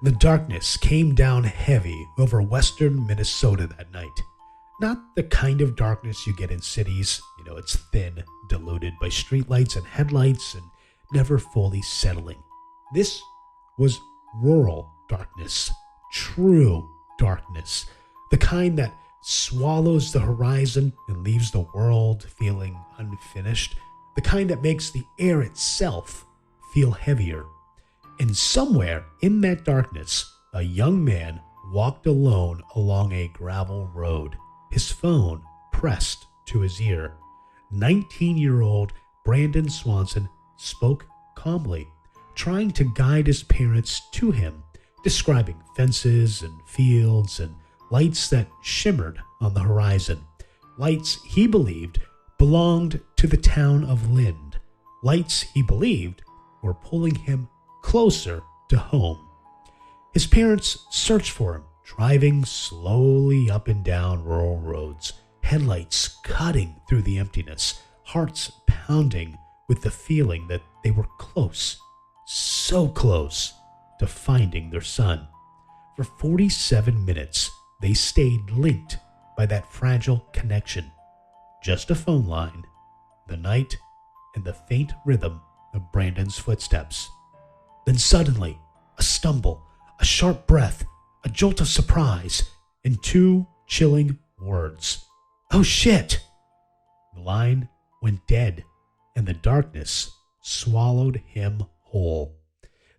The darkness came down heavy over western Minnesota that night. Not the kind of darkness you get in cities. It's thin, diluted by streetlights and headlights and never fully settling. This was rural darkness, true darkness, the kind that swallows the horizon and leaves the world feeling unfinished, the kind that makes the air itself feel heavier. And somewhere in that darkness, a young man walked alone along a gravel road, his phone pressed to his ear. 19-year-old Brandon Swanson spoke calmly, trying to guide his parents to him, describing fences and fields and lights that shimmered on the horizon. Lights he believed belonged to the town of Lind. Lights he believed were pulling him closer to home. His parents searched for him, driving slowly up and down rural roads, headlights cutting through the emptiness, hearts pounding with the feeling that they were close, so close to finding their son. For 47 minutes, they stayed linked by that fragile connection. Just a phone line, the night, and the faint rhythm of Brandon's footsteps. Then suddenly, a stumble, a sharp breath, a jolt of surprise, and two chilling words. "Oh shit!" The line went dead, and the darkness swallowed him whole.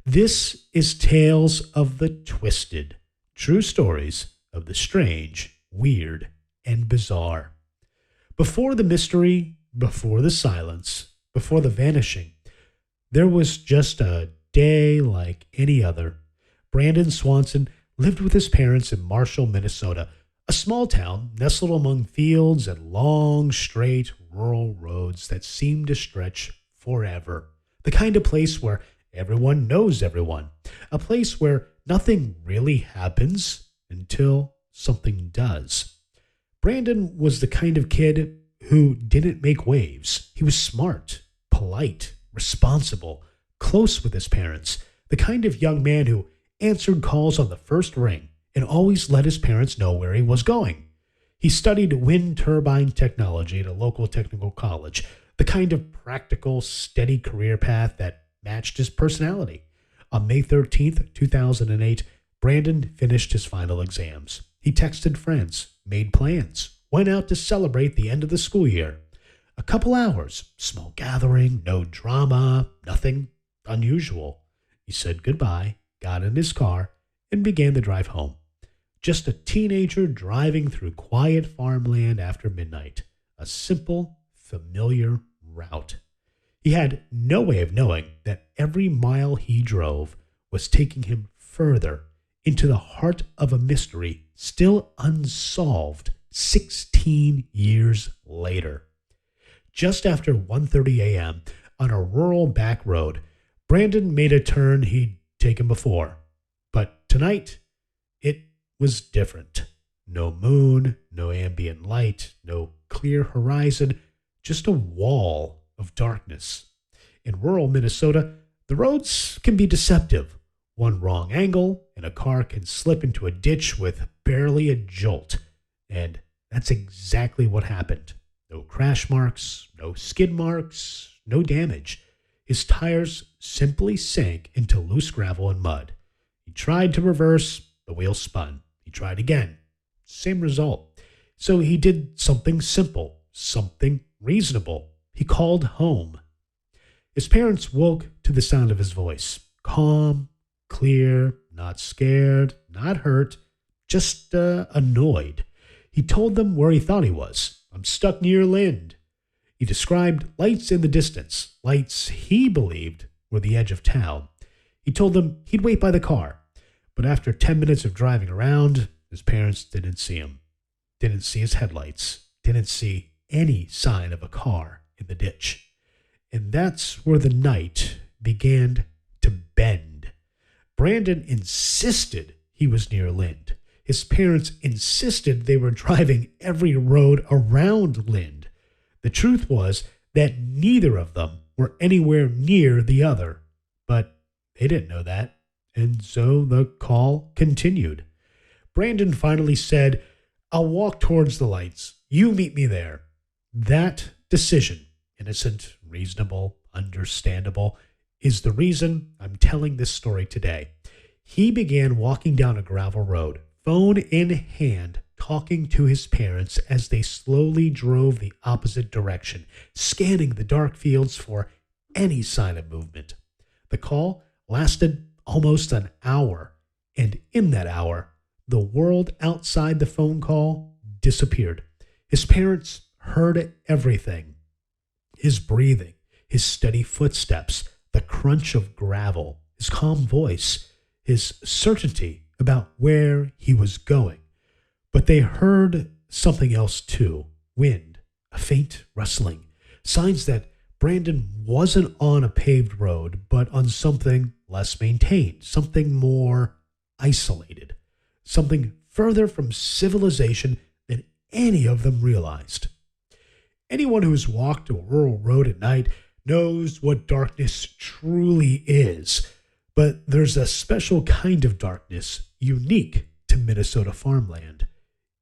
This is Tales of the Twisted, true stories of the strange, weird, and bizarre. Before the mystery, before the silence, before the vanishing, there was just a day like any other. Brandon Swanson lived with his parents in Marshall, Minnesota, a small town nestled among fields and long, straight, rural roads that seemed to stretch forever. The kind of place where everyone knows everyone. A place where nothing really happens until something does. Brandon was the kind of kid who didn't make waves. He was smart, polite, responsible, close with his parents. The kind of young man who answered calls on the first ring and always let his parents know where he was going. He studied wind turbine technology at a local technical college, the kind of practical, steady career path that matched his personality. On May 13th, 2008, Brandon finished his final exams. He texted friends, made plans, went out to celebrate the end of the school year. A couple hours, small gathering, no drama, nothing unusual. He said goodbye, got in his car, and began the drive home. Just a teenager driving through quiet farmland after midnight. A simple, familiar route. He had no way of knowing that every mile he drove was taking him further into the heart of a mystery still unsolved 16 years later. Just after 1:30 a.m. on a rural back road, Brandon made a turn he'd taken before. But tonight, it was different. No moon, no ambient light, no clear horizon, just a wall of darkness. In rural Minnesota, the roads can be deceptive. One wrong angle, and a car can slip into a ditch with barely a jolt. And that's exactly what happened. No crash marks, no skid marks, no damage. His tires simply sank into loose gravel and mud. He tried to reverse, the wheel spun. He tried again. Same result. So he did something simple, something reasonable. He called home. His parents woke to the sound of his voice. Calm, clear, not scared, not hurt, just annoyed. He told them where he thought he was. "I'm stuck near Lind." He described lights in the distance, lights he believed were the edge of town. He told them he'd wait by the car. But after 10 minutes of driving around, his parents didn't see him. Didn't see his headlights. Didn't see any sign of a car in the ditch. And that's where the night began to bend. Brandon insisted he was near Lind. His parents insisted they were driving every road around Lind. The truth was that neither of them were anywhere near the other. But they didn't know that, And so the call continued. Brandon finally said, "I'll walk towards the lights. You meet me there." That decision, innocent, reasonable, understandable, is the reason I'm telling this story today. He began walking down a gravel road, phone in hand, talking to his parents as they slowly drove the opposite direction, scanning the dark fields for any sign of movement. The call lasted almost an hour, and in that hour, the world outside the phone call disappeared. His parents heard everything: his breathing, his steady footsteps, the crunch of gravel, his calm voice, his certainty about where he was going. But they heard something else too: wind, a faint rustling, signs that Brandon wasn't on a paved road, but on something less maintained, something more isolated, something further from civilization than any of them realized. Anyone who's walked a rural road at night knows what darkness truly is, but there's a special kind of darkness unique to Minnesota farmland.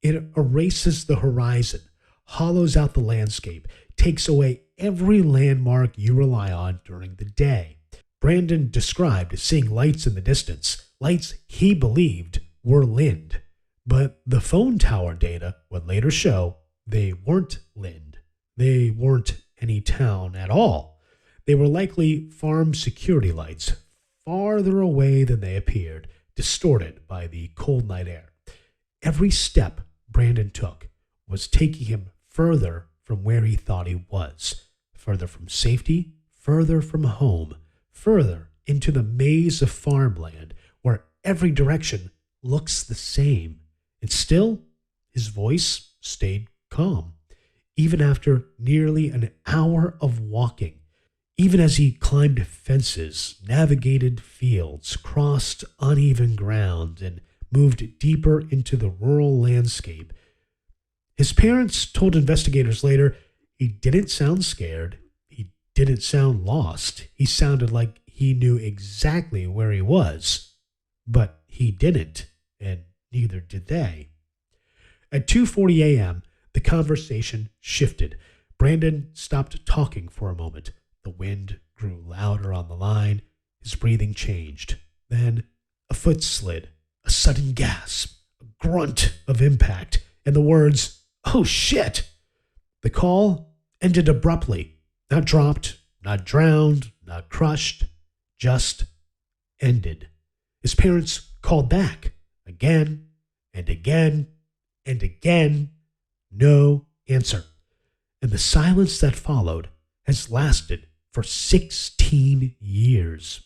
It erases the horizon, hollows out the landscape, takes away every landmark you rely on during the day. Brandon described seeing lights in the distance, lights he believed were Lind. But the phone tower data would later show they weren't Lind. They weren't any town at all. They were likely farm security lights, farther away than they appeared, distorted by the cold night air. Every step Brandon took was taking him further from where he thought he was, further from safety, further from home, further into the maze of farmland where every direction looks the same. And still, his voice stayed calm, even after nearly an hour of walking, even as he climbed fences, navigated fields, crossed uneven ground, and moved deeper into the rural landscape. His parents told investigators later he didn't sound scared. He didn't sound lost. He sounded like he knew exactly where he was. But he didn't, and neither did they. At 2:40 a.m., the conversation shifted. Brandon stopped talking for a moment. The wind grew louder on the line. His breathing changed. Then a foot slid, a sudden gasp, a grunt of impact, and the words, "Oh shit!" The call ended abruptly. Not dropped, not drowned, not crushed, just ended. His parents called back again and again and again. No answer. And the silence that followed has lasted for 16 years.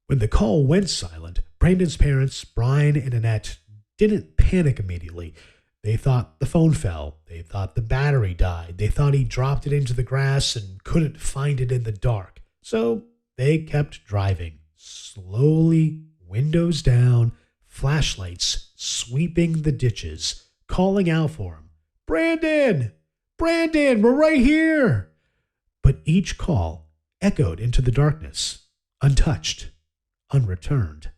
When the call went silent, Brandon's parents, Brian and Annette, didn't panic immediately. They thought the phone fell. They thought the battery died. They thought he dropped it into the grass and couldn't find it in the dark. So they kept driving, slowly, windows down, flashlights sweeping the ditches, calling out for him. "Brandon! Brandon, we're right here!" But each call echoed into the darkness, untouched, unreturned.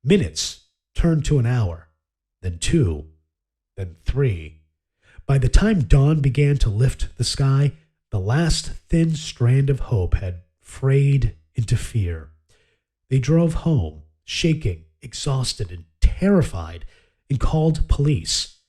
Minutes turned to an hour, then 2, then 3. By the time dawn began to lift the sky, the last thin strand of hope had frayed into fear. They drove home, shaking, exhausted, and terrified, and called police.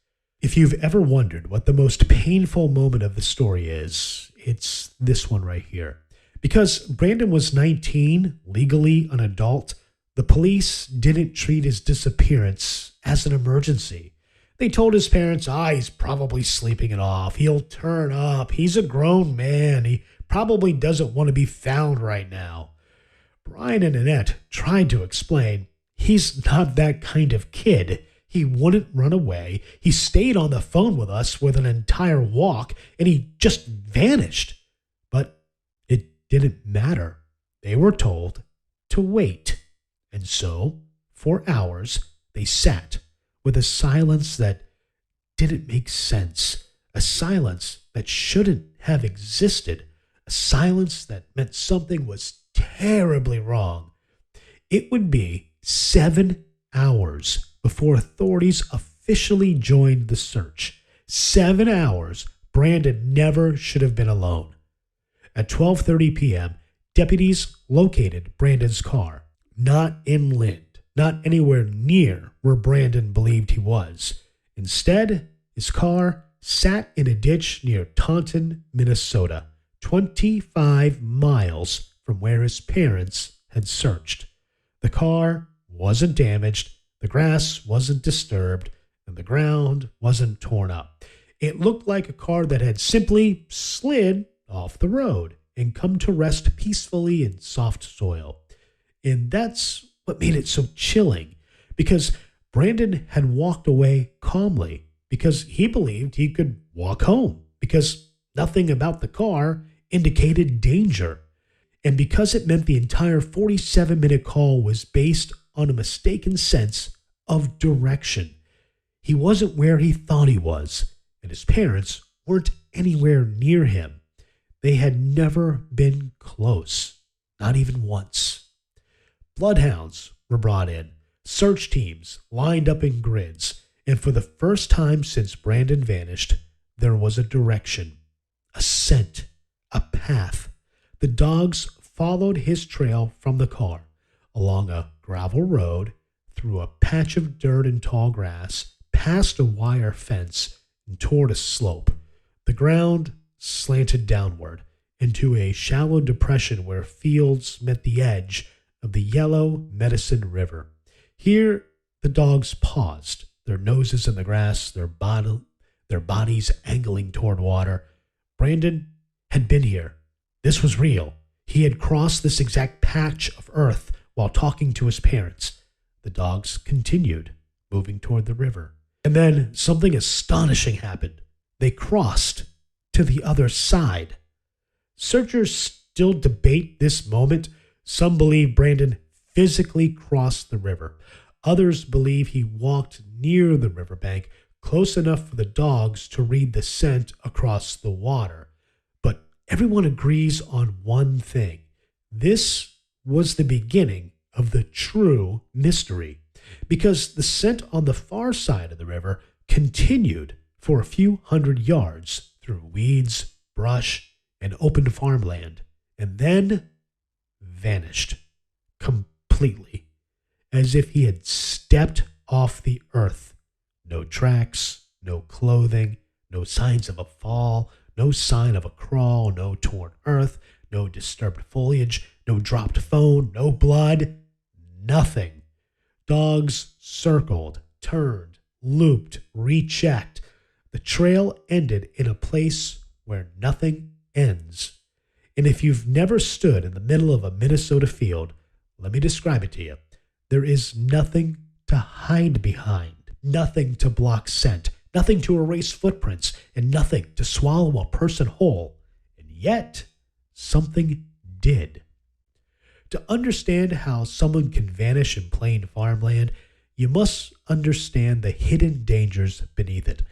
If you've ever wondered what the most painful moment of the story is, it's this one right here. Because Brandon was 19, legally an adult, the police didn't treat his disappearance as an emergency. They told his parents, he's probably sleeping it off. He'll turn up. He's a grown man. He probably doesn't want to be found right now. Brian and Annette tried to explain, he's not that kind of kid. He wouldn't run away. He stayed on the phone with us with an entire walk, and he just vanished. But it didn't matter. They were told to wait. And so, for hours, they sat with a silence that didn't make sense, a silence that shouldn't have existed, a silence that meant something was terribly wrong. It would be 7 hours before authorities officially joined the search. 7 hours. Brandon never should have been alone. At 12:30 p.m., deputies located Brandon's car, not inland, not anywhere near where Brandon believed he was. Instead, his car sat in a ditch near Taunton, Minnesota, 25 miles from where his parents had searched. The car wasn't damaged, the grass wasn't disturbed, and the ground wasn't torn up. It looked like a car that had simply slid off the road and come to rest peacefully in soft soil. And that's what made it so chilling, because Brandon had walked away calmly, because he believed he could walk home, because nothing about the car indicated danger, and because it meant the entire 47-minute call was based on a mistaken sense of direction. He wasn't where he thought he was, and his parents weren't anywhere near him. They had never been close, not even once. Bloodhounds were brought in. Search teams lined up in grids, and for the first time since Brandon vanished, there was a direction, a scent, a path. The dogs followed his trail from the car, along a gravel road, through a patch of dirt and tall grass, past a wire fence, and toward a slope. The ground slanted downward into a shallow depression where fields met the edge of the Yellow Medicine River. Here, the dogs paused, their noses in the grass, their bodies angling toward water. Brandon had been here. This was real. He had crossed this exact patch of earth while talking to his parents. The dogs continued, moving toward the river. And then something astonishing happened. They crossed to the other side. Searchers still debate this moment. Some believe Brandon physically crossed the river. Others believe he walked near the riverbank, close enough for the dogs to read the scent across the water. But everyone agrees on one thing. This was the beginning of the true mystery, because the scent on the far side of the river continued for a few hundred yards through weeds, brush, and open farmland, and then vanished completely, as if he had stepped off the earth. No tracks, no clothing, no signs of a fall, no sign of a crawl, no torn earth, no disturbed foliage, no dropped phone, no blood, nothing. Dogs circled, turned, looped, rechecked. The trail ended in a place where nothing ends. And if you've never stood in the middle of a Minnesota field, let me describe it to you. There is nothing to hide behind, nothing to block scent, nothing to erase footprints, and nothing to swallow a person whole. And yet, something did. To understand how someone can vanish in plain farmland, you must understand the hidden dangers beneath it.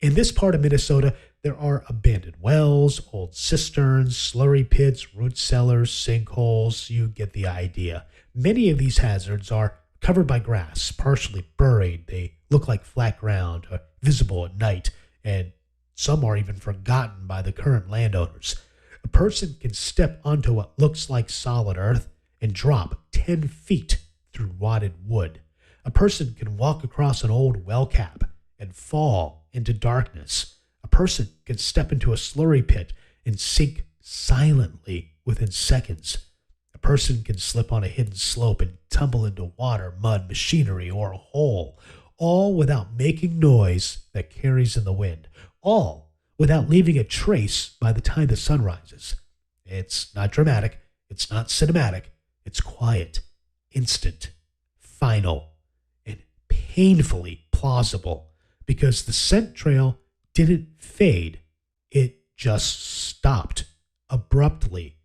In this part of Minnesota, there are abandoned wells, old cisterns, slurry pits, root cellars, sinkholes. You get the idea. Many of these hazards are covered by grass, partially buried. They look like flat ground, visible at night, and some are even forgotten by the current landowners. A person can step onto what looks like solid earth and drop 10 feet through rotted wood. A person can walk across an old well cap and fall into darkness. A person can step into a slurry pit and sink silently within seconds. A person can slip on a hidden slope and tumble into water, mud, machinery, or a hole, all without making noise that carries in the wind, all without leaving a trace by the time the sun rises. It's not dramatic, it's not cinematic, it's quiet, instant, final, and painfully plausible, because the scent trail didn't fade, it just stopped abruptly.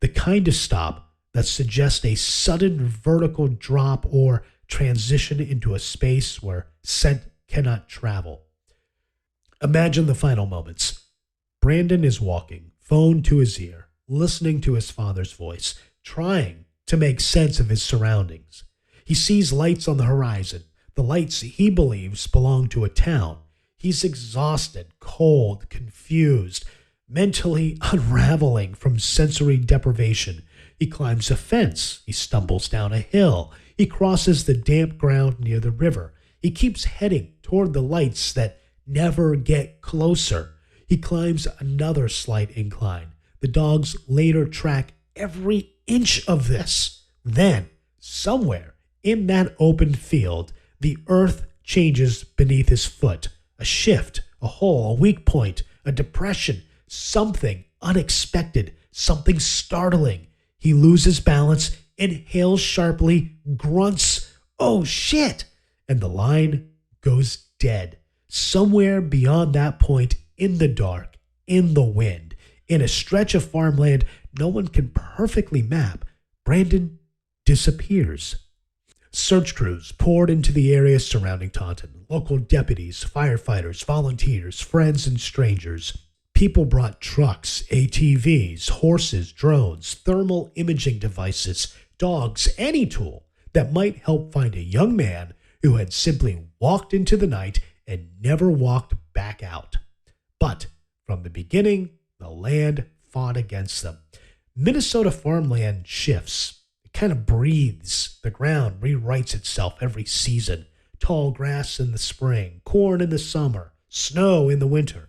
The kind of stop that suggests a sudden vertical drop or transition into a space where scent cannot travel. Imagine the final moments. Brandon is walking, phone to his ear, listening to his father's voice, trying to make sense of his surroundings. He sees lights on the horizon, the lights he believes belong to a town. He's exhausted, cold, confused, mentally unraveling from sensory deprivation. He climbs a fence. He stumbles down a hill. He crosses the damp ground near the river. He keeps heading toward the lights that never get closer. He climbs another slight incline. The dogs later track every inch of this. Then, somewhere in that open field, the earth changes beneath his foot. A shift, a hole, a weak point, a depression, something unexpected, something startling. He loses balance, inhales sharply, grunts, "Oh shit!" and the line goes dead. Somewhere beyond that point, in the dark, in the wind, in a stretch of farmland no one can perfectly map, Brandon disappears. Search crews poured into the area surrounding Taunton. Local deputies, firefighters, volunteers, friends, and strangers. People brought trucks, ATVs, horses, drones, thermal imaging devices, dogs, any tool that might help find a young man who had simply walked into the night and never walked back out. But from the beginning, the land fought against them. Minnesota farmland shifts. It kind of breathes. The ground rewrites itself every season. Tall grass in the spring, corn in the summer, snow in the winter.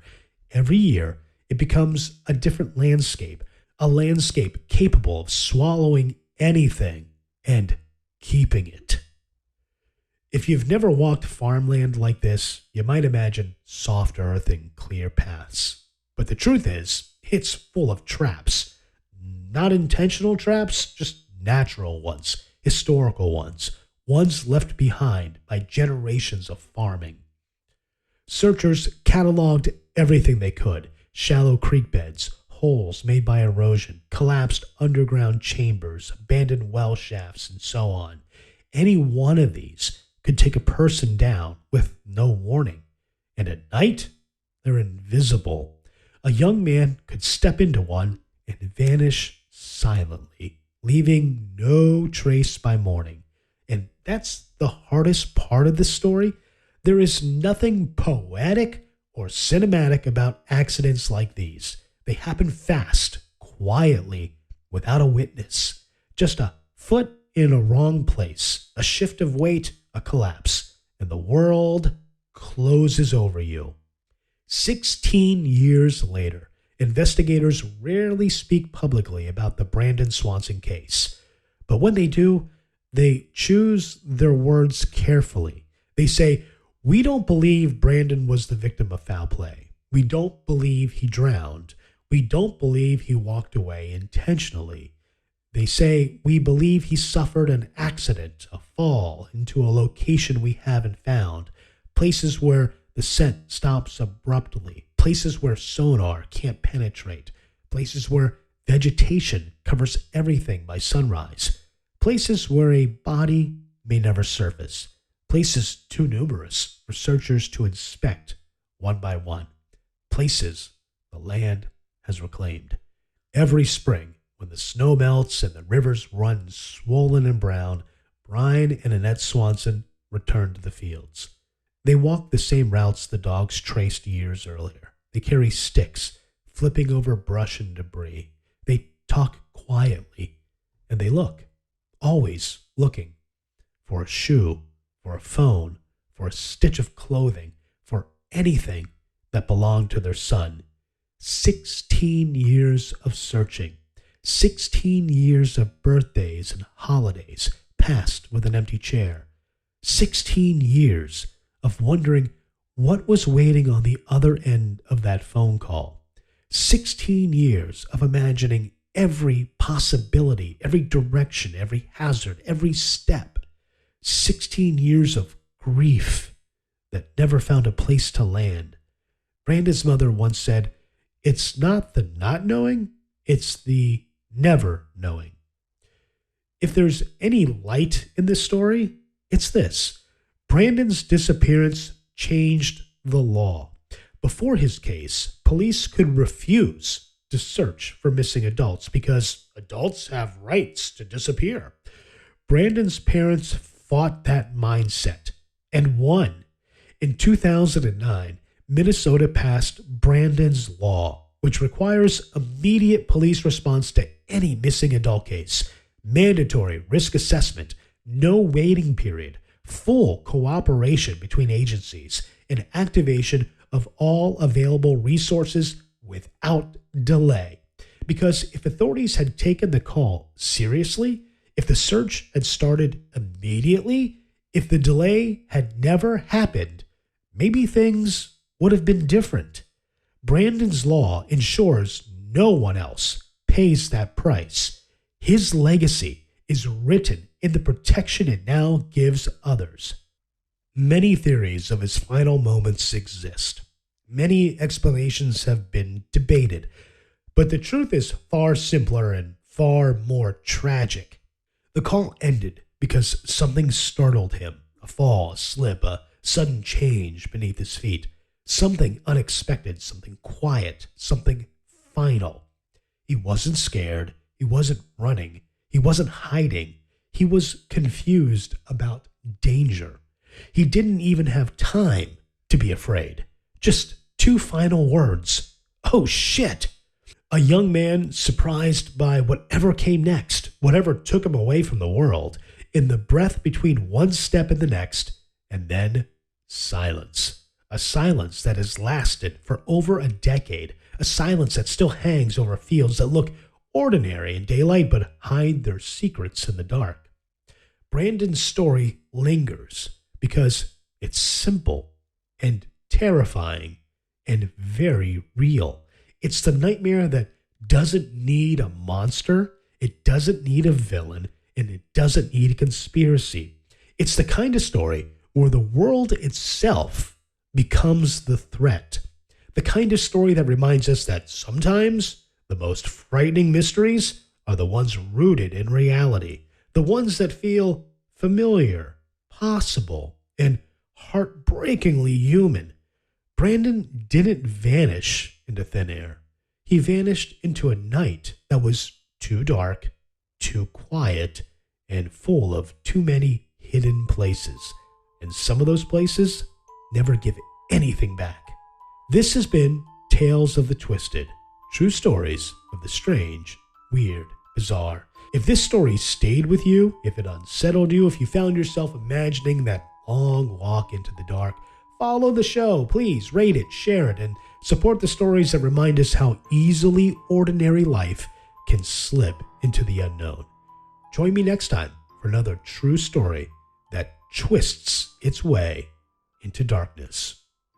Every year, it becomes a different landscape, a landscape capable of swallowing anything and keeping it. If you've never walked farmland like this, you might imagine soft earth and clear paths. But the truth is, it's full of traps. Not intentional traps, just natural ones, historical ones, ones left behind by generations of farming. Searchers cataloged everything they could: shallow creek beds, holes made by erosion, collapsed underground chambers, abandoned well shafts, and so on. Any one of these could take a person down with no warning. And at night, they're invisible. A young man could step into one and vanish silently, leaving no trace by morning. And that's the hardest part of the story. There is nothing poetic or cinematic about accidents like these. They happen fast, quietly, without a witness. Just a foot in a wrong place, a shift of weight, a collapse, and the world closes over you. 16 years later, investigators rarely speak publicly about the Brandon Swanson case. But when they do, they choose their words carefully. They say, "We don't believe Brandon was the victim of foul play. We don't believe he drowned. We don't believe he walked away intentionally." They say, "We believe he suffered an accident, a fall into a location we haven't found, places where the scent stops abruptly, places where sonar can't penetrate, places where vegetation covers everything by sunrise, places where a body may never surface, places too numerous for searchers to inspect one by one, places the land has reclaimed." Every spring, when the snow melts and the rivers run swollen and brown, Brian and Annette Swanson return to the fields. They walk the same routes the dogs traced years earlier. They carry sticks, flipping over brush and debris. They talk quietly, and they look, always looking, for a shoe, for a phone, for a stitch of clothing, for anything that belonged to their son. 16 years of searching. 16 years of birthdays and holidays passed with an empty chair. 16 years of wondering what was waiting on the other end of that phone call. 16 years of imagining every possibility, every direction, every hazard, every step. 16 years of grief that never found a place to land. Brandon's mother once said, "It's not the not knowing, it's the never knowing." If there's any light in this story, it's this. Brandon's disappearance changed the law. Before his case, police could refuse to search for missing adults because adults have rights to disappear. Brandon's parents fought that mindset and won. In 2009, Minnesota passed Brandon's Law, which requires immediate police response to any missing adult case, mandatory risk assessment, no waiting period, full cooperation between agencies, and activation of all available resources without delay. Because if authorities had taken the call seriously, if the search had started immediately, if the delay had never happened, maybe things would have been different. Brandon's Law ensures no one else pays that price. His legacy is written in the protection it now gives others. Many theories of his final moments exist. Many explanations have been debated, but the truth is far simpler and far more tragic. The call ended because something startled him, a fall, a slip, a sudden change beneath his feet. Something unexpected, something quiet, something final. He wasn't scared. He wasn't running. He wasn't hiding. He was confused about danger. He didn't even have time to be afraid. Just two final words. Oh, shit. A young man surprised by whatever came next, whatever took him away from the world, in the breath between one step and the next, and then silence. A silence that has lasted for over a decade. A silence that still hangs over fields that look ordinary in daylight but hide their secrets in the dark. Brandon's story lingers because it's simple and terrifying and very real. It's the nightmare that doesn't need a monster, it doesn't need a villain, and it doesn't need a conspiracy. It's the kind of story where the world itself becomes the threat. The kind of story that reminds us that sometimes the most frightening mysteries are the ones rooted in reality, the ones that feel familiar, possible, and heartbreakingly human. Brandon didn't vanish into thin air. He vanished into a night that was too dark, too quiet, and full of too many hidden places. And some of those places never give anything back. This has been Tales of the Twisted, true stories of the strange, weird, bizarre. If this story stayed with you, if it unsettled you, if you found yourself imagining that long walk into the dark, follow the show. Please rate it, share it, and support the stories that remind us how easily ordinary life can slip into the unknown. Join me next time for another true story that twists its way into darkness.